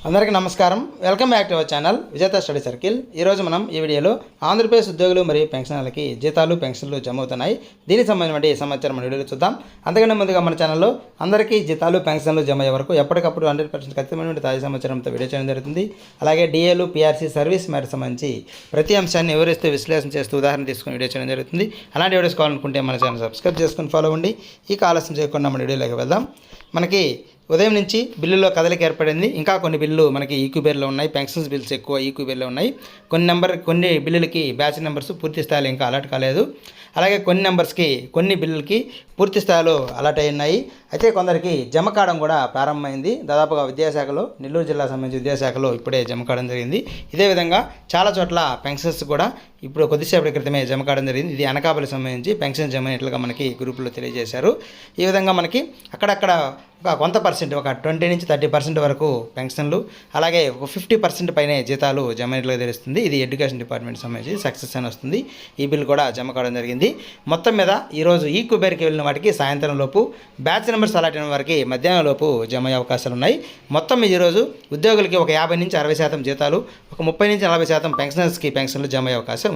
అందరికీ నమస్కారం. Welcome back to our channel విజేత స్టడీ సర్కిల్. ఈరోజు మనం ఈ వీడియోలో ఆంధ్రప్రదేశ్ ఉద్యోగులు మరియు పెన్షనర్లకి జీతాలు పెన్షన్లు జమ అవుతున్నాయి. దీనికి సంబంధించిన సమాచారం మన వీడియోలో చూద్దాం. అంతకంటే ముందుగా మన ఛానల్లో అందరికీ జీతాలు పెన్షన్లు జమ అయ్యే వరకు ఎప్పటికప్పుడు 100% ఖచ్చితమైన తాజా సమాచారంతో వీడియో చేయడం జరుగుతుంది. అలాగే డిఏలు పిఆర్సీ సర్వీస్ మేరకు సంబంధించి ప్రతి అంశాన్ని వివరిస్తూ విశ్లేషణ చేస్తూ ఉదాహరణ తీసుకుని వీడియో చేయడం జరుగుతుంది. అలాంటి వీడియోస్ కావాలనుకుంటే మన ఛానల్ సబ్స్క్రైబ్ చేసుకుని ఫాలో అవ్వండి. ఈ ఆలస్యం చేయకుండా మన వీడియోలోకి వెళ్దాం. మనకి ఉదయం నుంచి బిల్లులో కదలిక ఏర్పడింది. ఇంకా కొన్ని బిల్లు మనకి ఈక్యూబేర్లో ఉన్నాయి. పెన్షన్స్ బిల్స్ ఎక్కువ ఈక్యూబేర్లో ఉన్నాయి. కొన్ని బిల్లులకి బ్యాచ్ నెంబర్స్ పూర్తి స్థాయిలో ఇంకా అలర్ట్ కాలేదు. అలాగే కొన్ని బిల్లులకి పూర్తి స్థాయిలో అలర్ట్ అయినాయి. అయితే కొందరికి జమ కావడం కూడా ప్రారంభమైంది. దాదాపుగా విద్యాశాఖలో, నెల్లూరు జిల్లా సంబంధించి విద్యాశాఖలో ఇప్పుడే జమ కావడం జరిగింది. ఇదే విధంగా చాలా చోట్ల పెన్షన్స్ కూడా ఇప్పుడు కొద్దిసేపటి క్రితమే జమ కావడం జరిగింది. ఇది అనకాపల్లి సంబంధించి పెన్షన్ జమ అయినట్లుగా మనకి గ్రూపులో తెలియజేశారు. ఈ విధంగా మనకి అక్కడక్కడ కొంత పర్సెంట్, ఒక 20 నుంచి 30% వరకు పెన్షన్లు, అలాగే ఒక 50% పైనే జీతాలు జమ అయినట్లుగా తెలుస్తుంది. ఇది ఎడ్యుకేషన్ డిపార్ట్మెంట్ సంబంధించి సక్సెస్ అని వస్తుంది. ఈ బిల్ కూడా జమ కావడం జరిగింది. మొత్తం మీద ఈరోజు ఈ కుబేర్కి వెళ్ళిన వాటికి సాయంత్రం లోపు, బ్యాచ్ నెంబర్స్ అలాట్ అయిన వారికి మధ్యాహ్నం లోపు జమ అయ్యే అవకాశాలు ఉన్నాయి. మొత్తం ఈరోజు ఉద్యోగులకి ఒక 50 నుంచి 60% జీతాలు, ఒక 30 నుంచి 40% పెన్షనర్స్కి పెన్షన్లు జమ అయ్యే అవకాశాలు